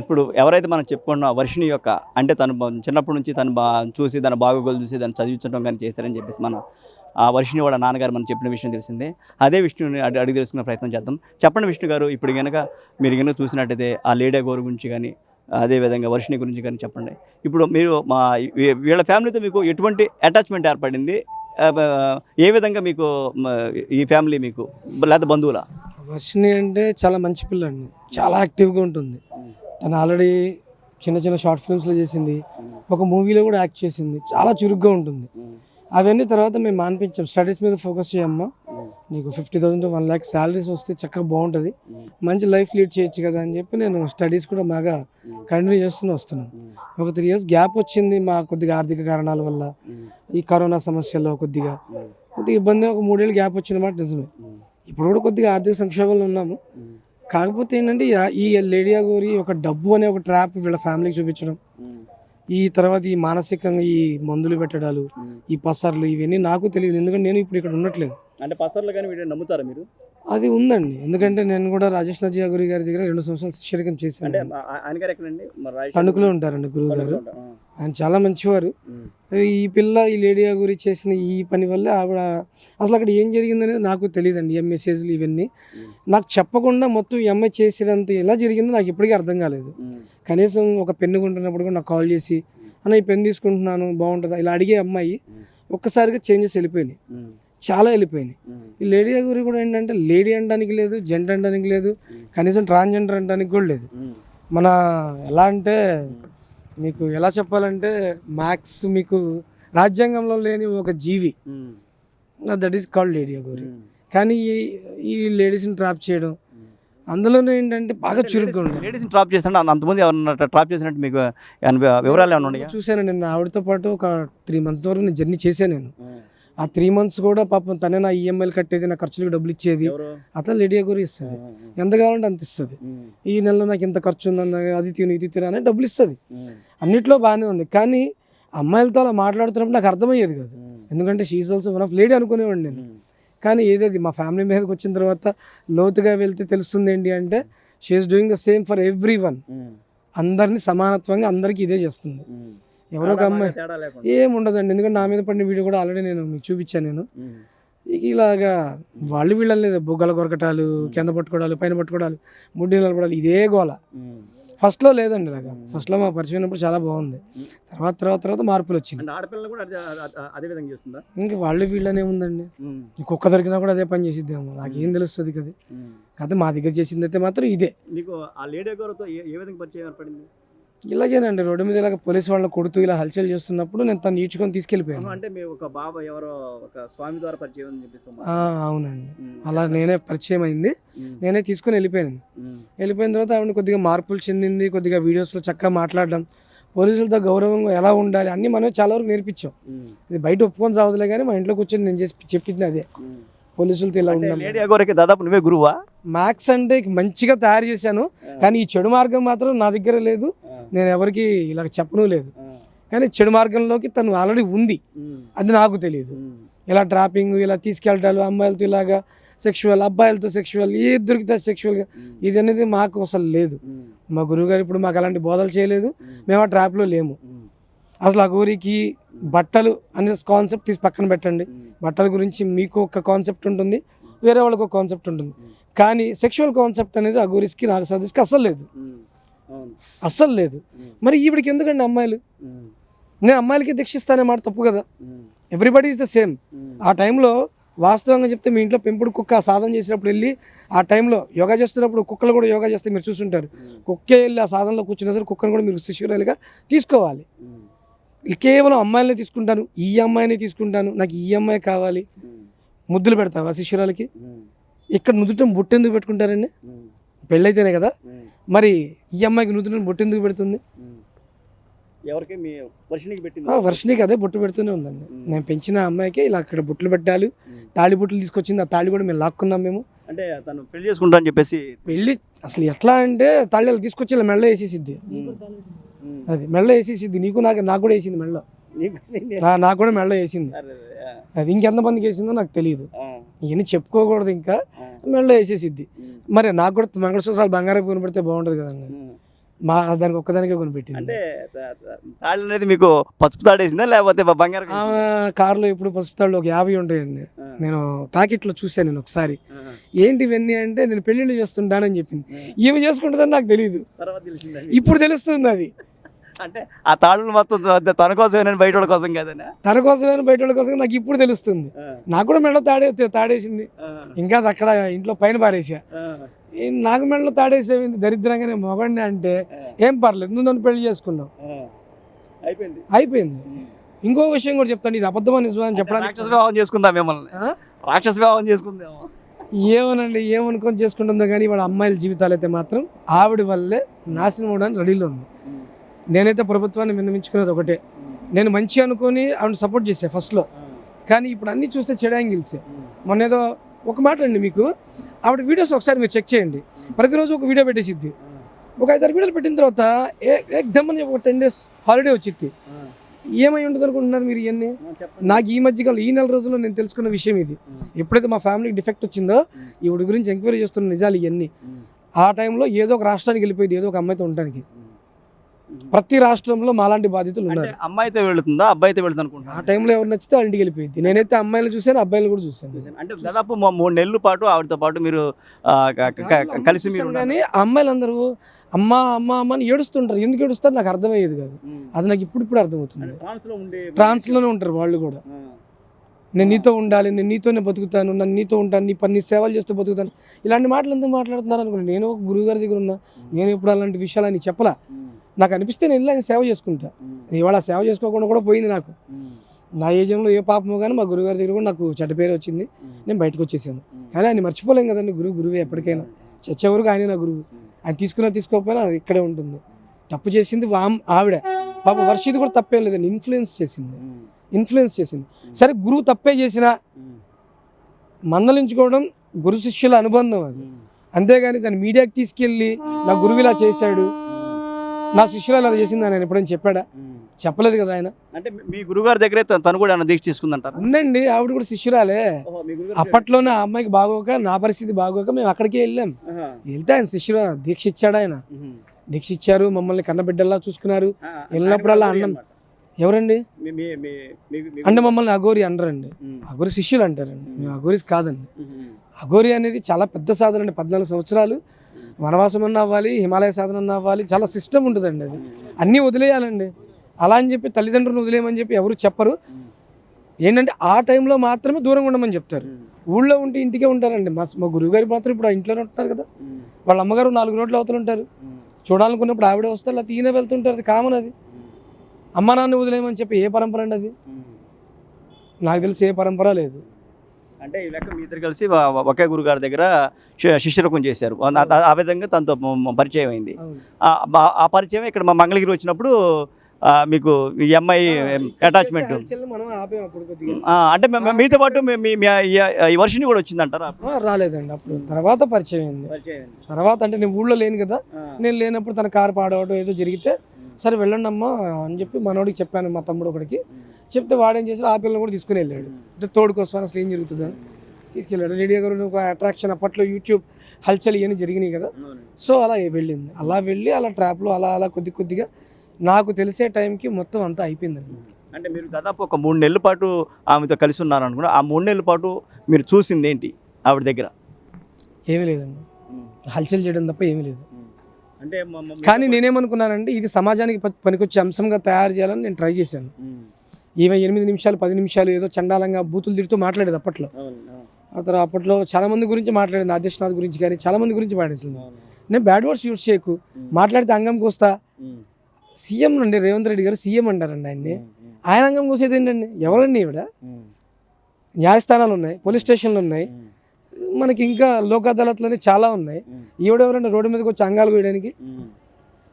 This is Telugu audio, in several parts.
ఇప్పుడు ఎవరైతే మనం చెప్పుకున్న వర్షిణి యొక్క అంటే తను చిన్నప్పటి నుంచి తను చూసి తన బాగోగులు చూసి దాన్ని చదివించడం కానీ చేశారని చెప్పేసి మనం ఆ వర్షిణి వాళ్ళ నాన్నగారు మనం చెప్పిన విషయం తెలిసిందే. అదే విష్ణుని అడిగి తెలుసుకునే ప్రయత్నం చేద్దాం. చెప్పండి విష్ణు గారు, ఇప్పుడు కనుక మీరు కనుక చూసినట్టయితే ఆ లేడీ గోరు గురించి కానీ అదేవిధంగా వర్షిణి గురించి కానీ చెప్పండి. ఇప్పుడు మీరు వీళ్ళ ఫ్యామిలీతో మీకు ఎటువంటి అటాచ్మెంట్ ఏర్పడింది? ఏ విధంగా మీకు ఈ ఫ్యామిలీ మీకు లేదా బంధువులా? వర్షిణి అంటే చాలా మంచి పిల్ల అండి, చాలా యాక్టివ్గా ఉంటుంది. తను ఆల్రెడీ చిన్న చిన్న షార్ట్ ఫిల్మ్స్లో చేసింది, ఒక మూవీలో కూడా యాక్ట్ చేసింది, చాలా చురుగ్గా ఉంటుంది. అవన్నీ తర్వాత మేము మానిపించాం, స్టడీస్ మీద ఫోకస్ చేయమ్మా, నీకు 50,000 to 1 lakh శాలరీస్ వస్తే చక్కగా బాగుంటుంది, మంచి లైఫ్ లీడ్ చేయొచ్చు కదా అని చెప్పి నేను స్టడీస్ కూడా బాగా కంటిన్యూ వస్తున్నాను. ఒక 3 years గ్యాప్ వచ్చింది మా కొద్దిగా ఆర్థిక కారణాల వల్ల, ఈ కరోనా సమస్యలో కొద్దిగా ఇబ్బంది, ఒక 3 ఏళ్ళు గ్యాప్ వచ్చిన మాట నిజమే. ఇప్పుడు కూడా కొద్దిగా ఆర్థిక సంక్షోభంలో ఉన్నాము. కాకపోతే ఏంటంటే ఈ లేడీ గోరి ఒక డబ్బు అనే ఒక ట్రాప్ వీళ్ళ ఫ్యామిలీకి చూపించడం, ఈ తర్వాత ఈ మానసికంగా ఈ మందులు పెట్టడాలు, ఈ పసర్లు, ఇవన్నీ నాకు తెలియదు. ఎందుకంటే నేను ఇప్పుడు ఇక్కడ ఉండట్లేదు. అంటే పసర్లు కానీ వీటిని నమ్ముతారా మీరు? అది ఉందండి, ఎందుకంటే నేను కూడా రాజేష్ నజియాగురి గారి దగ్గర 2 సంవత్సరాలు శిష్యరికం చేశాను. తణుకులో ఉంటారండి గురువు గారు, ఆయన చాలా మంచివారు. ఈ పిల్ల ఈ లేడీ గురి చేసిన ఈ పని వల్ల ఆవిడ అసలు అక్కడ ఏం జరిగిందనేది నాకు తెలియదండి. ఈ మెసేజ్లు ఇవన్నీ నాకు చెప్పకుండా మొత్తం ఈ అమ్మాయి చేసేదంత ఎలా జరిగిందో నాకు ఇప్పటికీ అర్థం కాలేదు. కనీసం ఒక పెన్ను కొంటున్నప్పుడు కూడా నాకు కాల్ చేసి అన్న ఈ పెన్ను తీసుకుంటున్నాను బాగుంటుందా ఇలా అడిగే అమ్మాయి ఒక్కసారిగా చేంజెస్ వెళ్ళిపోయినాయి, చాలా వెళ్ళిపోయినాయి. ఈ లేడీ గురి కూడా ఏంటంటే లేడీ అనడానికి లేదు, జెంట్ అనడానికి లేదు, కనీసం ట్రాన్స్జెండర్ అనడానికి కూడా లేదు. మన ఎలా అంటే మీకు ఎలా చెప్పాలంటే మ్యాక్స్ మీకు రాజ్యాంగంలో లేని ఒక జీవి, దట్ ఈస్ కాల్డ్ లేడీ గోరి. కానీ ఈ లేడీస్ని ట్రాప్ చేయడం, అందులోనే ఏంటంటే బాగా చురుగ్గా ఉంటుంది. లేడీస్ని ట్రాప్ చేస్తాను అంతమంది ఎవరన్నా ట్రాప్ చేసినట్టు మీకు వివరాలు ఏమన్నా ఉన్నాయా? చూశాను నేను, ఆవిడతో పాటు ఒక 3 months వరకు నేను జర్నీ చేశాను. నేను ఆ 3 months కూడా పాపం తనే నా ఈఎంఐలు కట్టేది, నా ఖర్చులకు డబ్బులు ఇచ్చేది. అతను లేడీ గోరి ఇస్తుంది, ఎంత కావాలంటే అంత ఇస్తుంది. ఈ నెలలో నాకు ఇంత ఖర్చు ఉందన్న, అది తిను ఇది తిను అని డబ్బులు ఇస్తుంది. అన్నిట్లో బాగానే ఉంది. కానీ అమ్మాయిలతో అలా మాట్లాడుతున్నప్పుడు నాకు అర్థమయ్యేది కాదు, ఎందుకంటే she's also one of lady అనుకునేవాడిని నేను. కానీ ఏదేది మా ఫ్యామిలీ మీదకి వచ్చిన తర్వాత లోతుగా వెళ్తే తెలుస్తుంది ఏంటి అంటే she's doing the same for everyone. అందరినీ సమానత్వంగా అందరికీ ఇదే చేస్తుంది. ఎవరో ఒక అమ్మాయి ఏముండదండి, ఎందుకంటే నా మీద పడిన వీడియో కూడా ఆల్రెడీ నేను మీకు చూపించాను. నేను ఇలాగా వాళ్ళు వీళ్ళని లేదు, బొగ్గల కొరకటాలు, కింద పట్టుకోవడాలు, పైన పట్టుకోవడాలు, ముడ్డి నిలబడాలి, ఇదే గోల. ఫస్ట్లో లేదండి ఇలాగా, ఫస్ట్లో మా పరిచయం అయినప్పుడు చాలా బాగుంది. తర్వాత మార్పులు వచ్చింది. ఇంకా వాళ్ళు వీళ్ళనే ఉందండి, కుక్క దొరికినా కూడా అదే పని చేసిద్దాము, నాకేం తెలుస్తుంది కదా. కాకపోతే మా దగ్గర చేసింది అయితే మాత్రం ఇదే. ఇలాగేనండి, రోడ్డు మీద ఇలాగ పోలీసు వాళ్ళని కొడుతూ ఇలా హల్చల్ చేస్తున్నప్పుడు నేను తను ఈడ్చుకొని తీసుకెళ్ళిపోయాను. అంటే ఒక బాబా ఎవరో ఒక స్వామి ద్వారా పరిచయం అని చెప్పేసి. అవునండి, అలా నేనే పరిచయం అయింది, నేనే తీసుకొని వెళ్ళిపోయాను. వెళ్ళిపోయిన తర్వాత ఆవిడ కొద్దిగా మార్పులు చెందింది, కొద్దిగా వీడియోస్లో చక్కగా మాట్లాడడం, పోలీసులతో గౌరవంగా ఎలా ఉండాలి అన్నీ మనం చాలా వరకు నేర్పించాం. ఇది బయట ఒప్పుకొని సాగుతులే కానీ మా ఇంట్లో కూర్చొని నేను చెప్పింది అదే, పోలీసులతో ఇలా ఉండాలి. దాదాపు నువ్వే గురువా? మ్యాథ్స్ అంటే మంచిగా తయారు చేశాను, కానీ ఈ చెడు మార్గం మాత్రం నా దగ్గర లేదు, నేను ఎవరికి ఇలా చెప్పను లేదు. కానీ చెడు మార్గంలోకి తను ఆల్రెడీ ఉంది, అది నాకు తెలియదు. ఇలా ట్రాపింగ్, ఇలా తీసుకెళ్ళటాలు, అమ్మాయిలతో ఇలాగా సెక్షువల్, అబ్బాయిలతో సెక్షువల్, ఏది దొరికితే సెక్షువల్గా, ఇది అనేది మాకు అసలు లేదు. మా గురువుగారు ఇప్పుడు మాకు అలాంటి బోధలు చేయలేదు, మేము ఆ ట్రాప్లో లేము. అసలు ఆ గోరికి బట్టలు అనే కాన్సెప్ట్ తీసి పక్కన పెట్టండి. బట్టల గురించి మీకు ఒక కాన్సెప్ట్ ఉంటుంది, వేరే వాళ్ళకి ఒక కాన్సెప్ట్ ఉంటుంది. కానీ సెక్షువల్ కాన్సెప్ట్ అనేది ఆ గోరికి నాకు సదస్కి అస్సలు లేదు. మరి ఈవిడికి ఎందుకండి అమ్మాయిలు? నేను అమ్మాయిలకి దీక్షిస్తానే మాట తప్పు కదా. Everybody is the same. ఆ టైంలో వాస్తవంగా చెప్తే మీ ఇంట్లో పెంపుడు కుక్క సాధన చేసినప్పుడు వెళ్ళి ఆ టైంలో యోగా చేస్తున్నప్పుడు కుక్కలు కూడా యోగా చేస్తే మీరు చూస్తుంటారు. కుక్కే వెళ్ళి ఆ సాధనలో కూర్చున్నా సరే కుక్కను కూడా మీరు శిష్యురాలుగా తీసుకోవాలి. కేవలం అమ్మాయిలనే తీసుకుంటాను, ఈ అమ్మాయిని తీసుకుంటాను, నాకు ఈ అమ్మాయి కావాలి, ముద్దులు పెడతావా శిష్యురాలకి? ఇక్కడ నుదుటం బొట్టెందుకు పెట్టుకుంటారండి? పెళ్ళైతేనే కదా. మరి ఈ అమ్మాయికి నుదుటం బొట్టెందుకు పెడుతుంది? వర్షినికి అదే బొట్టు పెడుతూనే ఉందండి. నేను పెంచిన అమ్మాయికి ఇలా అక్కడ బొట్లు పెట్టాలి, తాళి బొట్లు తీసుకొచ్చింది, ఆ తాళి కూడా మేము లాక్కున్నాం. మేము అంటే తను పెళ్లి చేసుకుంటా అని చెప్పేసి పెళ్ళి అసలు ఎట్లా అంటే తాళి తీసుకొచ్చి ఇలా మెళ్ళ వేసేసిద్ది, అది మెళ్ళ వేసేసిద్ది. నాకు కూడా వేసింది మెళ్ళ, నాకు కూడా మెళ్ళ వేసింది. అది ఇంకెంతమందికి వేసిందో నాకు తెలియదు, ఇవన్నీ చెప్పుకోకూడదు. ఇంకా మెళ్ళ వేసేసిద్ది. మరి నాకు కూడా మంగళసూత్రాలు బంగారం కొనిపెడితే బాగుంటుంది కదండి. దానికి ఒక్కదానికే కొనిపెట్టింది. అంటే తాళ్ళు అనేది మీకు పసుపు తాడేసిందా లేకపోతే బంగారం? ఆమె కారులో ఇప్పుడు పసుపు తాళ్ళు ఒక 50 ఉంటాయండి. నేను ప్యాకెట్లో చూశాను నేను ఒకసారి. ఏంటి ఇవన్నీ అంటే నేను పెళ్ళిళ్ళు చేస్తుంటానని చెప్పింది. ఈమె చేసుకుంటుందని నాకు తెలియదు, ఇప్పుడు తెలుస్తుంది అది. అంటే ఆ తాళ్ళు మొత్తం తన కోసమే బయట వాళ్ళ కోసం కదనా? తన కోసమే బయట వాళ్ళ కోసం నాకు ఇప్పుడు తెలుస్తుంది. నాకు కూడా మెడలో తాడేసింది, ఇంకా అది అక్కడ ఇంట్లో పైన పారేసా. నాకు మెడలో తాడేసేవింది దరిద్రంగానే మొగండి అంటే ఏం పర్లేదు, నువ్వు నన్ను పెళ్లి చేసుకున్నావు, అయిపోయింది. ఇంకో విషయం కూడా చెప్తాను, ఇది అబద్ధమని నిజమని చెప్పడానికి. రాక్షస వివాహం చేసుకుందాం మిమ్మల్ని, రాక్షస వివాహం చేసుకుందాం ఏమోనండి, ఏమనుకొని చేసుకుంటుందో కానీ వాళ్ళ అమ్మాయిల జీవితాలు అయితే మాత్రం ఆవిడ వల్లే నాశనం అవడానికి రెడీలో ఉంది. నేనైతే ప్రభుత్వాన్ని విన్నవించుకునేది ఒకటే, నేను మంచి అనుకొని ఆవిడ సపోర్ట్ చేసా ఫస్ట్లో, కానీ ఇప్పుడు అన్నీ చూస్తే చెడు యాంగిల్సే. మొన్న ఏదో ఒక మాట అండి, మీకు ఆవిడ వీడియోస్ ఒకసారి మీరు చెక్ చేయండి, ప్రతిరోజు ఒక వీడియో పెట్టేసిద్ది. ఒక 5-6 వీడియోలు పెట్టిన తర్వాత ఏకదమ్మని ఒక 10 days హాలిడే వచ్చింది. ఏమై ఉంటుంది అనుకుంటున్నారు మీరు? ఇవన్నీ నాకు ఈ మధ్యకాలం ఈ నెల రోజుల్లో నేను తెలుసుకున్న విషయం ఇది. ఎప్పుడైతే మా ఫ్యామిలీకి డిఫెక్ట్ వచ్చిందో ఈవిడ గురించి ఎంక్వైరీ చేస్తున్న నిజాలు ఇవన్నీ. ఆ టైంలో ఏదో ఒక రాష్ట్రానికి వెళ్ళిపోయింది ఏదో ఒక అమ్మాయితో ఉండడానికి. ప్రతి రాష్ట్రంలో మాలాంటి బాధితులు ఉన్నారు. అమ్మాయితో వెళుతుందా అబ్బాయి అయితే వెళ్తుంది అనుకుంటా? ఆ టైంలో ఎవరు నచ్చితే వాళ్ళ ఇంటికి వెళ్ళిపోయింది. నేనైతే అమ్మాయిలు చూసాను, అబ్బాయిలు కూడా చూసాను. అంటే దాదాపు 3 నెలల పాటు ఆవిడతో పాటు మీరు కలిసి మీరు కానీ అమ్మాయిలందరూ అమ్మ అమ్మ అమ్మ అని ఏడుస్తుంటారు. ఎందుకు ఏడుస్తారు నాకు అర్థమయ్యేది కాదు. అది నాకు ఇప్పుడు అర్థమవుతుంది. ట్రాన్స్లోనే ఉంటారు వాళ్ళు కూడా. నేను నీతో ఉండాలి, నేను నీతోనే బతుకుతాను, నన్ను నీతో ఉంటాను, నీ సేవలు చేస్తూ బతుకుతాను, ఇలాంటి మాటలు ఎందుకు మాట్లాడుతున్నారు అనుకోండి. నేను ఒక గురువు గారి దగ్గర ఉన్నా, నేను ఇప్పుడు అలాంటి విషయాలు అని చెప్పలా. నాకు అనిపిస్తే నేను ఇలా సేవ చేసుకుంటా. ఇవాళ సేవ చేసుకోకుండా కూడా పోయింది నాకు. నా ఏజంలో ఏ పాపమో కానీ మా గురువుగారి దగ్గర కూడా నాకు చెడ్డ పేరు వచ్చింది, నేను బయటకు వచ్చేసాను. కానీ ఆయన మర్చిపోలేం కదండి, గురువే ఎప్పటికైనా. చచ్చేవరకు ఆయన నా గురువు. ఆయన తీసుకోకపోయినా అది ఇక్కడే ఉంటుంది. తప్పు చేసింది ఆవిడ పాప. వర్షిది కూడా తప్పేం లేదండి, ఇన్ఫ్లుయెన్స్ చేసింది. సరే గురువు తప్పే చేసినా మందలించుకోవడం గురు శిష్యుల అనుబంధం అది. అంతేగాని దాన్ని మీడియాకి తీసుకెళ్ళి నా గురువు ఇలా చేశాడు, నా శిష్యులు అలా చేసింది ఆయన ఎప్పుడైనా చెప్పాడా? చెప్పలేదు కదా ఆయన. అంటే మీ గురుగారి దగ్గరే తను కూడా దీక్ష తీసుకుందంటారు? ఉందండి, ఆవిడ కూడా శిష్యురాలే. అప్పట్లోనే ఆ అమ్మాయికి బాగోక, నా పరిస్థితి బాగోక మేము అక్కడికే వెళ్ళాం. వెళ్తే ఆయన శిష్యుడు దీక్ష ఇచ్చాడు. ఆయన దీక్ష ఇచ్చారు, మమ్మల్ని కన్నబిడ్డల్లా చూసుకున్నారు. వెళ్ళినప్పుడల్లా అన్నం. ఎవరండి అంటే మమ్మల్ని అఘోరి అనరండి, అఘోరి శిష్యులు అంటారండి. మేము అఘోరీస్ కాదండి. అఘోరి అనేది చాలా పెద్ద సాధన అండి. 14 సంవత్సరాలు వనవాసం అన్న అవ్వాలి, హిమాలయ సాధన అన్న అవ్వాలి, చాలా సిస్టమ్ ఉంటుందండి. అది అన్నీ వదిలేయాలండి. అలా అని చెప్పి తల్లిదండ్రులను వదిలేయమని చెప్పి ఎవరు చెప్పరు. ఏంటంటే ఆ టైంలో మాత్రమే దూరంగా ఉండమని చెప్తారు. ఊళ్ళో ఉంటే ఇంటికే ఉంటారండి. మా గురువుగారు మాత్రం ఇప్పుడు ఇంట్లోనే ఉంటారు కదా. వాళ్ళ అమ్మగారు 4 రోడ్ల అవతలు ఉంటారు. చూడాలనుకున్నప్పుడు ఆవిడే వస్తారు, అలా ఈయన వెళ్తుంటారు. అది కామన్. అది అమ్మ నాన్న వదిలేయమని చెప్పి ఏ పరంపర అండి అది? నాకు తెలిసి ఏ పరంపర లేదు. అంటే ఈ లెక్క మీ ఇద్దరు కలిసి ఒకే గురుగారి దగ్గర శిష్యరకం చేశారు. ఆ విధంగా తనతో పరిచయం అయింది. ఆ పరిచయం ఇక్కడ మా మంగళగిరి వచ్చినప్పుడు మీకు ఈ అమ్మాయి అటాచ్మెంట్ అంటే మీతో పాటు ఈ వర్షిని కూడా వచ్చిందంటారా? రాలేదండి, అప్పుడు తర్వాత పరిచయం అయింది. తర్వాత అంటే నేను ఊళ్ళో లేను కదా, నేను లేనప్పుడు తన కారు పాడవడం ఏదో జరిగితే సరే వెళ్ళండి అమ్మా అని చెప్పి మనోడికి చెప్పాను, మా తమ్ముడు ఒకటికి చెప్తే వాడేం చేసి ఆ పిల్లలు కూడా తీసుకుని వెళ్ళాడు. అంటే తోడు కోసం అసలు ఏం జరుగుతుందని తీసుకెళ్ళాడు. లేడీ గారు ఒక అట్రాక్షన్, అప్పట్లో యూట్యూబ్ హల్చల్ ఇవన్నీ జరిగినాయి కదా. సో అలా వెళ్ళింది. అలా వెళ్ళి అలా ట్రాప్లో అలా కొద్దిగా నాకు తెలిసే టైంకి మొత్తం అంతా అయిపోయిందండి. అంటే మీరు దాదాపు ఒక 3 నెలల పాటు ఆమెతో కలిసి ఉన్నారు అనుకున్నా. ఆ 3 నెలల పాటు మీరు చూసింది ఏంటి ఆవిడ దగ్గర? ఏమీ లేదండి, హల్చల్ చేయడం తప్ప ఏమీ లేదు. అంటే కానీ నేనేమనుకున్నానంటే ఇది సమాజానికి పనికొచ్చే అంశంగా తయారు చేయాలని నేను ట్రై చేశాను. ఈమె 8 నిమిషాలు 10 నిమిషాలు ఏదో చండాలంగా బూతులు తిడుతూ మాట్లాడేది అప్పట్లో. అప్పట్లో చాలా మంది గురించి మాట్లాడింది, ఆదిత్యనాథ్ గురించి కానీ చాలా మంది గురించి మాట్లాడుతుంది. నేను బ్యాడ్ వర్డ్స్ యూజ్ చేయకు, మాట్లాడితే అంగంకి వస్తా. సీఎం అండి, రేవంత్ రెడ్డి గారు సీఎం అంటారండి ఆయన్ని. ఆయన అంగం కోసేది ఏంటండి? ఎవరండి ఈవిడ? న్యాయస్థానాలు ఉన్నాయి, పోలీస్ స్టేషన్లు ఉన్నాయి, మనకి ఇంకా లోక్ అదాలత్లోనే చాలా ఉన్నాయి. ఈవిడెవరండి రోడ్డు మీదకి వచ్చి అంగాలు కోయడానికి?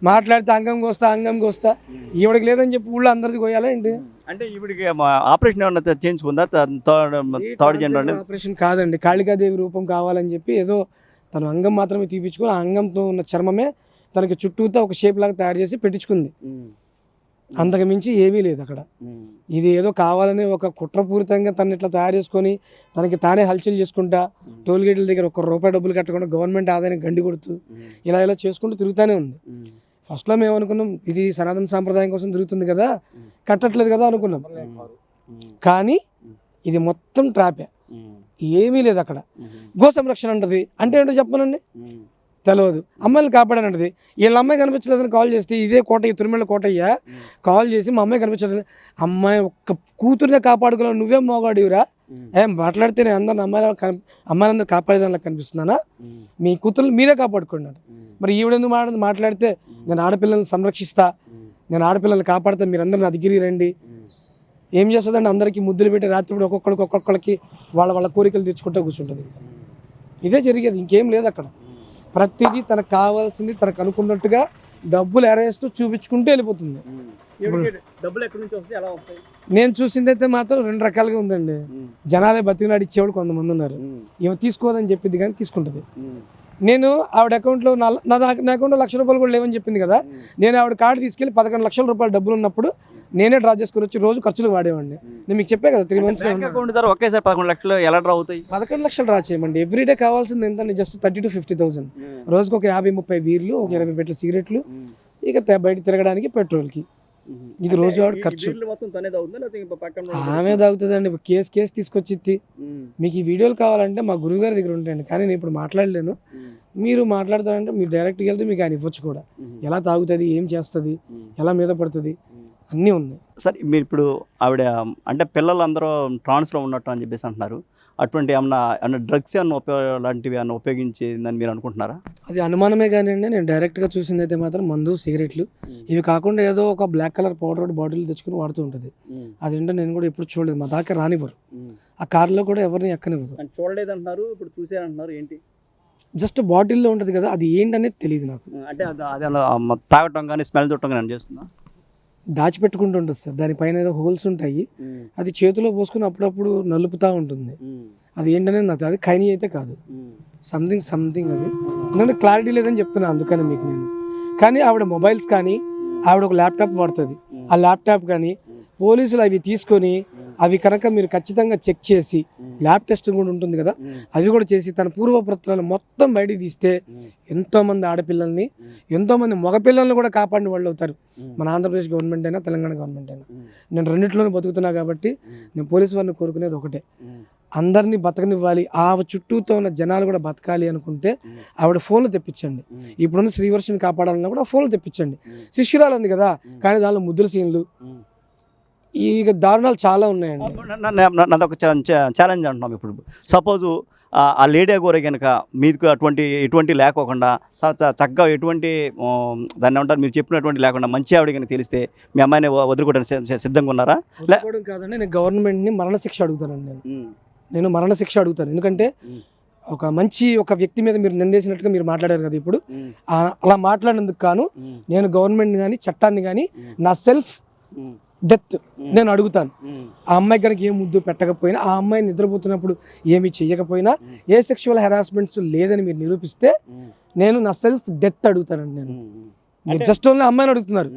మాట్లాడితే అంగం కోస్తా ఈవిడకి లేదని చెప్పి ఊళ్ళో అందరిది కోయాలా ఏంటి? అంటే ఈవిడికి ఆపరేషన్ ఏమన్నా చేయించుకుందా? థర్డ్ జనరల్ ఆపరేషన్ కాదండి, కాళికాదేవి రూపం కావాలని చెప్పి ఏదో తను అంగం మాత్రమే తీపించుకుని ఆ అంగంతో ఉన్న చర్మమే తనకి చుట్టూతో ఒక షేప్ లాగా తయారు చేసి పెట్టించుకుంది. అంతకు మించి ఏమీ లేదు అక్కడ. ఇది ఏదో కావాలని ఒక కుట్రపూరితంగా తను ఇట్లా తయారు చేసుకొని తనకి తానే హల్చల్ చేసుకుంటా, టోల్ గేట్ల దగ్గర ₹1 డబ్బులు కట్టకుండా గవర్నమెంట్ ఆదాయం గండి కొడుతూ ఇలా చేసుకుంటూ తిరుగుతూనే ఉంది. ఫస్ట్లో మేము అనుకున్నాం ఇది సనాతన సాంప్రదాయం కోసం తిరుగుతుంది కదా, కట్టట్లేదు కదా అనుకున్నాం. కానీ ఇది మొత్తం ట్రాపే, ఏమీ లేదు అక్కడ. గో సంరక్షణ అంటది అంటే ఏంటో చెప్పనండి, తెలియదు. అమ్మాయిని కాపాడానంటది. వీళ్ళ అమ్మాయి కనిపించలేదని కాల్ చేస్తే ఇదే కోటయ్య, తిరుమల కోటయ్య కాల్ చేసి మా అమ్మాయి కనిపించలేదు, అమ్మాయి ఒక్క కూతురునే కాపాడుకోవాలి, నువ్వేం మోగాడివిరా, ఏం మాట్లాడితే నేను అందరిని అమ్మాయిలందరూ కాపాడేదానిలా కనిపిస్తున్నానా, మీ కూతురు మీరే కాపాడుకున్నాడు. మరి ఈవిడెందుకు మాట్లాడితే నేను ఆడపిల్లల్ని సంరక్షిస్తా, నేను ఆడపిల్లల్ని కాపాడుతా, మీరందరూ నా దగ్గరికి రండి. ఏం చేస్తుందండి, అందరికీ ముద్దులు పెట్టి రాత్రి ఒక్కొక్కరికి వాళ్ళ కోరికలు తెచ్చుకుంటూ కూర్చుంటుంది. ఇదే జరిగేది, ఇంకేం లేదు అక్కడ. ప్రతిదీ తనకు కావాల్సింది తనకు అనుకున్నట్టుగా డబ్బులు ఎరేస్తూ చూపించుకుంటూ వెళ్ళిపోతుంది. నేను చూసిందైతే మాత్రం 2 రకాలుగా ఉందండి. జనాలే బతికినాడు ఇచ్చేవాడు కొంతమంది ఉన్నారు, ఏమో తీసుకోదని చెప్పింది కానీ తీసుకుంటుంది. నేను ఆవిడ అకౌంట్లో నా అకౌంట్లో ₹1,00,000 కూడా లేవని చెప్పింది కదా, నేను ఆవిడ కార్డు తీసుకెళ్ళి 11 లక్షల రూపాయలు డబ్బులు ఉన్నప్పుడు నేనే డ్రా చేసుకుని వచ్చి రోజు ఖర్చులు వాడేవాడిని. నేను మీకు చెప్పే కదా 3 months ఒకేసారి 11 లక్షలు ఎలా డ్రా అవుతాయి? 11 లక్షలు డ్రా చేయమండి. ఎవ్రీడే కావాల్సింది ఎంత, జస్ట్ 30,000 to 50,000. రోజుకి ఒక 50-30 బీర్లు, ఒక 20 పెట్టెలు సిగరెట్లు, ఇక బయట తిరగడానికి పెట్రోల్కి. ఇది రోజు ఆవిడ ఖర్చు. ఆమె తాగుతుందండి, కేసు తీసుకొచ్చి. మీకు ఈ వీడియోలు కావాలంటే మా గురువు గారి దగ్గర ఉంటాయండి, కానీ నేను ఇప్పుడు మాట్లాడలేను. మీరు మాట్లాడతారంటే మీరు డైరెక్ట్గా వెళ్తే మీకు ఆయన ఇవ్వచ్చు కూడా, ఎలా తాగుతుంది, ఏం చేస్తుంది, ఎలా మీద పడుతుంది, అన్నీ ఉన్నాయి. సార్ మీరు ఇప్పుడు ఆవిడ అంటే పిల్లలందరూ ట్రాన్స్లో ఉన్నట్టు అని చెప్పేసి అంటున్నారు, అటువంటి ఏమన్నా డ్రగ్స్ లాంటివి ఏమన్నా ఉపయోగించిందని మీరు అనుకుంటున్నారా? అది అనుమానమే కానీ అండి, నేను డైరెక్ట్గా చూసింది అయితే మాత్రం మందు, సిగరెట్లు, ఇవి కాకుండా ఏదో ఒక బ్లాక్ కలర్ పౌడర్ బాటిల్ తెచ్చుకుని వాడుతూ ఉంటుంది. అదేంటో నేను కూడా ఎప్పుడు చూడలేదు, మా దాకా రానివ్వరు, ఆ కార్లో కూడా ఎవరిని ఎక్కనివ్వదు. చూడలేదు అంటున్నారు, ఇప్పుడు చూసారంటున్నారు, ఏంటి జస్ట్ బాటిల్లో ఉంటుంది కదా, అది ఏంటనేది తెలియదు నాకు. అంటే అది తాగటం కానీ స్మెల్ చూడటం కానీ చేస్తుందా? దాచిపెట్టుకుంటూ ఉంటుంది సార్, దానిపైన ఏదో హోల్స్ ఉంటాయి, అది చేతిలో పోసుకుని అప్పుడప్పుడు నలుపుతూ ఉంటుంది. అది ఏంటనేది నాకు, అది ఖైనీ అయితే కాదు, సంథింగ్ అది. ఎందుకంటే క్లారిటీ లేదని చెప్తున్నా అందుకని మీకు నేను. కానీ ఆవిడ మొబైల్స్ కానీ, ఆవిడ ఒక ల్యాప్టాప్ వాడుతుంది, ఆ ల్యాప్టాప్ కానీ పోలీసులు అవి తీసుకొని అవి కనుక మీరు ఖచ్చితంగా చెక్ చేసి, ల్యాబ్ టెస్ట్ కూడా ఉంటుంది కదా, అవి కూడా చేసి తన పూర్వపత్రాలు మొత్తం బయటికి తీస్తే ఎంతోమంది ఆడపిల్లల్ని, ఎంతోమంది మగపిల్లల్ని కూడా కాపాడిన వాళ్ళు అవుతారు. మన ఆంధ్రప్రదేశ్ గవర్నమెంట్ అయినా తెలంగాణ గవర్నమెంట్ అయినా. నేను రెండిట్లోనే బతుకుతున్నా కాబట్టి నేను పోలీసు వారిని కోరుకునేది ఒకటే, అందరినీ బతకనివ్వాలి, ఆ చుట్టూతో ఉన్న జనాలు కూడా బతకాలి అనుకుంటే ఆవిడ ఫోన్లు తెప్పించండి. ఇప్పుడున్న శ్రీవర్షిని కాపాడాలన్నా కూడా ఫోన్లు తెప్పించండి. శిష్యురాలు ఉంది కదా, కానీ దానిలో ముద్దుల సీన్లు, ఈ దారుణాలు చాలా ఉన్నాయండి. నాది ఒక ఛాలెంజ్ అంటున్నాం. ఇప్పుడు సపోజు ఆ లేడీ గోరే కనుక మీకు ఎటువంటి లేకోకుండా చక్కగా ఎటువంటి దాన్ని ఏమంటారు మీరు చెప్పినటువంటి లేకుండా మంచి ఆవిడ కనుక తెలిస్తే మీ అమ్మాయిని వదులుకోవడానికి సిద్ధంగా ఉన్నారా? కాదండి, నేను గవర్నమెంట్ని మరణశిక్ష అడుగుతానండి. నేను మరణశిక్ష అడుగుతాను. ఎందుకంటే ఒక వ్యక్తి మీద మీరు నిందేసినట్టుగా మీరు మాట్లాడారు కదా, ఇప్పుడు అలా మాట్లాడినందుకు కాను నేను గవర్నమెంట్ కానీ చట్టాన్ని కానీ నా సెల్ఫ్ డెత్ నేను అడుగుతాను. ఆ అమ్మాయి కనుక ఏ ముద్దు పెట్టకపోయినా, ఆ అమ్మాయి నిద్రపోతున్నప్పుడు ఏమి చెయ్యకపోయినా, ఏ సెక్షువల్ హెరాస్మెంట్స్ లేదని మీరు నిరూపిస్తే నేను నా సెల్ఫ్ డెత్ అడుగుతానండి. మీరు జస్ట్ ఓన్లీ అమ్మాయిని అడుగుతున్నారు,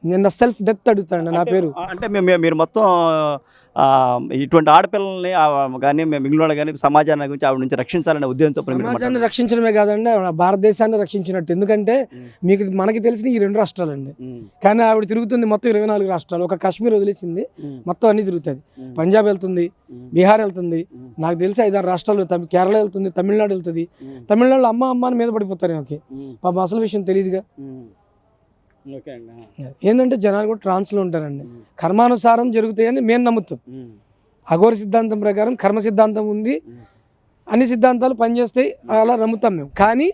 నేను నా సెల్ఫ్ డెత్ అడుగుతానండి. నా పేరు అంటే మీరు మొత్తం ఇటువంటి ఆడపిల్లల్ని కానీ మిగిలిన కానీ సమాజాన్ని గురించి ఆవిడ నుంచి రక్షించాలనే ఉద్దేశంతో సమాజాన్ని రక్షించడమే కాదండి, భారతదేశాన్ని రక్షించినట్టు. ఎందుకంటే మనకి తెలిసిన ఈ 2 రాష్ట్రాలండి, కానీ ఆవిడ తిరుగుతుంది మొత్తం 24 రాష్ట్రాలు. ఒక కాశ్మీర్ వదిలేసింది, మొత్తం అన్ని తిరుగుతుంది. పంజాబ్ వెళ్తుంది, బీహార్ వెళ్తుంది, నాకు తెలిసి 5-6 రాష్ట్రాలు, కేరళ వెళ్తుంది, తమిళనాడు వెళ్తుంది. తమిళనాడులో అమ్మ అని మీద పడిపోతారు. ఓకే, పాప అసలు విషయం తెలియదుగా. ఏంటంటే జనాలు కూడా ట్రాన్స్లో ఉంటారండి, కర్మానుసారం జరుగుతాయని మేము నమ్ముతాం. అఘోర సిద్ధాంతం ప్రకారం కర్మ సిద్ధాంతం ఉంది, అన్ని సిద్ధాంతాలు పనిచేస్తాయి, అలా నమ్ముతాం మేము. కానీ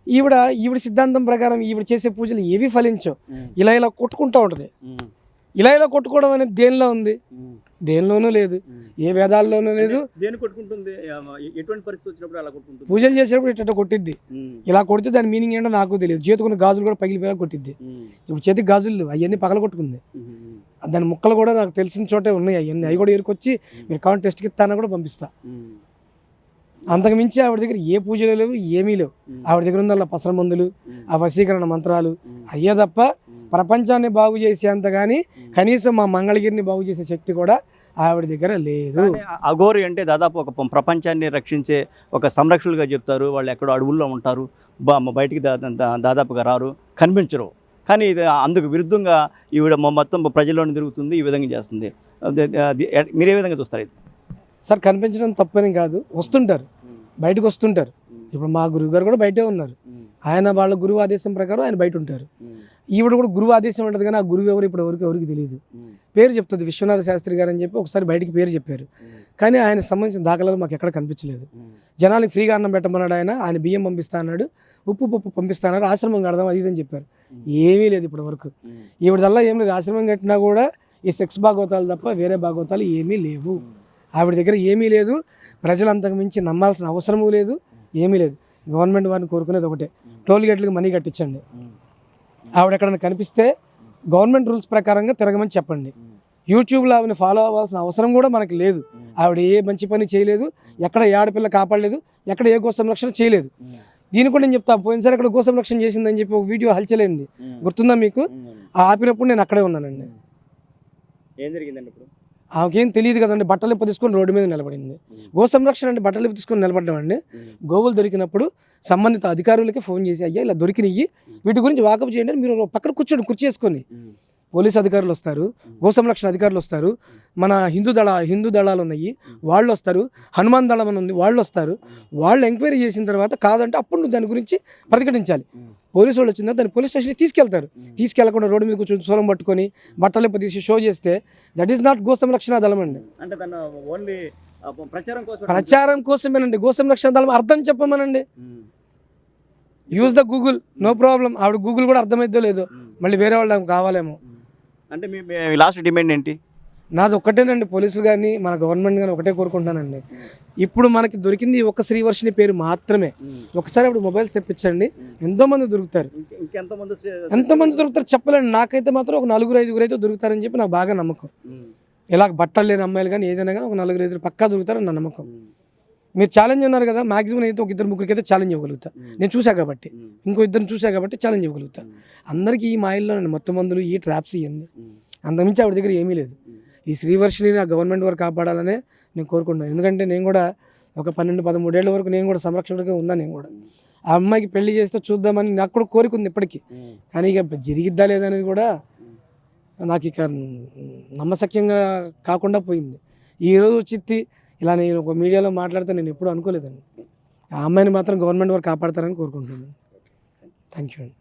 ఈవిడ సిద్ధాంతం ప్రకారం ఈవిడ చేసే పూజలు ఏవి ఫలించవు. ఇలా కొట్టుకుంటూ ఉంటుంది. ఇలా కొట్టుకోవడం అనేది దేనిలో ఉంది? దేనిలోనూ లేదు, ఏ వేదాల్లోనూ లేదు. పూజలు చేసేటప్పుడు ఇట్లా కొట్టిద్ది, ఇలా కొడితే దాని మీనింగ్ ఏంటో నాకు తెలియదు. చేతుకున్న గాజులు కూడా పగిలిపోయా కొట్టిద్ది. ఇప్పుడు చేతికి గాజులు అవన్నీ పగల కొట్టుకుంది, దాని ముక్కలు కూడా నాకు తెలిసిన చోటే ఉన్నాయి. అవి కూడా ఏరుకొచ్చి మీరు కావాలి టెస్ట్కి ఇస్తానని కూడా పంపిస్తా. అంతకు మించి ఆవిడ దగ్గర ఏ పూజలు లేవు, ఏమీ లేవు. ఆవిడ దగ్గర ఉందల్లా పసర మందులు, ఆ వశీకరణ మంత్రాలు అయ్యే తప్ప ప్రపంచాన్ని బాగు చేసేంత కానీ కనీసం మా మంగళగిరిని బాగు చేసే శక్తి కూడా ఆవిడ దగ్గర లేదు. అఘోరి అంటే దాదాపు ఒక ప్రపంచాన్ని రక్షించే ఒక సంరక్షకులుగా చెప్తారు. వాళ్ళు ఎక్కడో అడవుల్లో ఉంటారు, బయటికి దాదాపుగా రారు, కనిపించరు. కానీ ఇది అందుకు విరుద్ధంగా ఈవిడ మొత్తం ప్రజల్లోనే తిరుగుతుంది, ఈ విధంగా చేస్తుంది. మీరు ఏ విధంగా చూస్తారు ఇది? సార్ కనిపించడం తప్పని కాదు, వస్తుంటారు, బయటకు వస్తుంటారు. ఇప్పుడు మా గురువు గారు కూడా బయటే ఉన్నారు. ఆయన వాళ్ళ గురువు ఆదేశం ప్రకారం ఆయన బయట ఉంటారు. ఈవిడ కూడా గురువు ఆదేశం ఉంటుంది, కానీ ఆ గురువు ఎవరు ఇప్పుడు ఎవరికి తెలియదు. పేరు చెప్తుంది విశ్వనాథ శాస్త్రి గారు అని చెప్పి ఒకసారి బయటికి పేరు చెప్పారు, కానీ ఆయన సంబంధించిన దాఖలాలు మాకు ఎక్కడ కనిపించలేదు. జనాలకి ఫ్రీగా అన్నం పెట్టమన్నాడు ఆయన బియ్యం పంపిస్తా అన్నాడు, ఉప్పు పంపిస్తా అన్నాడు, ఆశ్రమం కడదాం అది అని చెప్పారు. ఏమీ లేదు ఇప్పటి వరకు. ఈవిడదల్లా ఏం లేదు, ఆశ్రమం కట్టినా కూడా ఈ సెక్స్ భాగవతాలు తప్ప వేరే భాగవతాలు ఏమీ లేవు. ఆవిడ దగ్గర ఏమీ లేదు. ప్రజలు అంతకు మించి నమ్మాల్సిన అవసరమూ లేదు, ఏమీ లేదు. గవర్నమెంట్ వారిని కోరుకునేది ఒకటే, టోల్ గేట్లకు మనీ కట్టించండి. ఆవిడ ఎక్కడైనా కనిపిస్తే గవర్నమెంట్ రూల్స్ ప్రకారంగా తిరగమని చెప్పండి. యూట్యూబ్లో ఆవిడని ఫాలో అవ్వాల్సిన అవసరం కూడా మనకి లేదు. ఆవిడ ఏ మంచి పని చేయలేదు, ఎక్కడ ఏ ఆడపిల్ల కాపాడలేదు, ఎక్కడ ఏ గో సంరక్షణ చేయలేదు. దీని కూడా నేను చెప్తాను, పోయినసారి అక్కడ గో సంరక్షణ చేసిందని చెప్పి ఒక వీడియో హల్చలైంది, గుర్తుందా మీకు? ఆపినప్పుడు నేను అక్కడే ఉన్నానండి. ఏం జరిగిందండి ఇప్పుడు? ఆమెకేం తెలియదు కదండి, బట్టలు ఇప్పు తీసుకొని రోడ్డు మీద నిలబడింది. గో సంరక్షణ అంటే బట్టలు ఇప్పు తీసుకొని నిలబడ్డామండి. గోవులు దొరికినప్పుడు సంబంధిత అధికారులకి ఫోన్ చేసి, అయ్యా ఇలా దొరికినవి, వీటి గురించి వాకప్ చేయండి అని మీరు పక్కన కూర్చోండి, కుర్చీ చేసుకొని. పోలీస్ అధికారులు వస్తారు, గో సంరక్షణ అధికారులు వస్తారు, మన హిందూ దళాలు ఉన్నాయి వాళ్ళు వస్తారు, హనుమాన్ దళం అని ఉంది వాళ్ళు వస్తారు. వాళ్ళు ఎంక్వైరీ చేసిన తర్వాత కాదంటే అప్పుడు నువ్వు దాని గురించి ప్రతిఘటించాలి. పోలీసు వాళ్ళు వచ్చిందా దాన్ని పోలీస్ స్టేషన్కి తీసుకెళ్తారు. తీసుకెళ్లకుండా రోడ్డు మీద కూర్చొని సోలం పట్టుకొని బట్టలు తీసి షో చేస్తే దట్ ఈస్ నాట్ గో సంరక్షణ దళం అండి. అంటే తను ఓన్లీ ప్రచారం కోసమేనండి గో సంరక్షణ దళం. అర్థం చెప్పమనండి, use the Google, no problem. ఆవిడ గూగుల్ కూడా అర్థమైద్దో లేదో, మళ్ళీ వేరే వాళ్ళు కావాలేమో. అంటే మీ లాస్ట్ డిమాండ్ ఏంటి? నాది ఒక్కటేనండి, పోలీసులు కానీ మన గవర్నమెంట్ కానీ ఒకటే కోరుకుంటానండి. ఇప్పుడు మనకి దొరికింది ఒక శ్రీవర్షిని పేరు మాత్రమే. ఒకసారి అప్పుడు మొబైల్స్ తెప్పించండి, ఎంతోమంది దొరుకుతారు. ఎంతమంది దొరుకుతారు చెప్పలేండి. నాకైతే మాత్రం ఒక 4-5 అయితే దొరుకుతారని చెప్పి నాకు బాగా నమ్మకం. ఇలా బట్టలు లేని అమ్మాయిలు కానీ ఏదైనా కానీ ఒక 4-5 పక్కా దొరుకుతారని నా నమ్మకం. మీరు ఛాలెంజ్ అన్నారు కదా, మాక్సిమం అయితే ఒక 2-3 అయితే ఛాలెంజ్ ఇవ్వగలుగుతా. నేను చూసా కాబట్టి, ఇంకో 2 చూసా కాబట్టి ఛాలెంజ్ ఇవ్వగలుగుతా. అందరికీ ఈ మాయిల్లో మొత్తం మందులు, ఈ ట్రాప్స్ ఇవన్నీ, అంతకుమించి ఆవిడ దగ్గర ఏమీ లేదు. ఈ శ్రీవర్షిని నా గవర్నమెంట్ వరకు కాపాడాలనే నేను కోరుకుంటున్నాను. ఎందుకంటే నేను కూడా ఒక 12-13 ఏళ్ల వరకు నేను కూడా సంరక్షణగా ఉన్నాను. నేను కూడా ఆ అమ్మాయికి పెళ్లి చేస్తే చూద్దామని నాకు కూడా కోరిక ఉంది ఇప్పటికీ. కానీ ఇక జరిగిద్దా లేదనేది కూడా నాకు ఇక నమ్మశక్యంగా కాకుండా పోయింది. ఈరోజు చిత్తి ఇలా నేను ఒక మీడియాలో మాట్లాడితే నేను ఎప్పుడూ అనుకోలేదండి. ఆ అమ్మాయిని మాత్రం గవర్నమెంట్ వరకు కాపాడతారని కోరుకుంటున్నాను. థ్యాంక్ యూ అండి.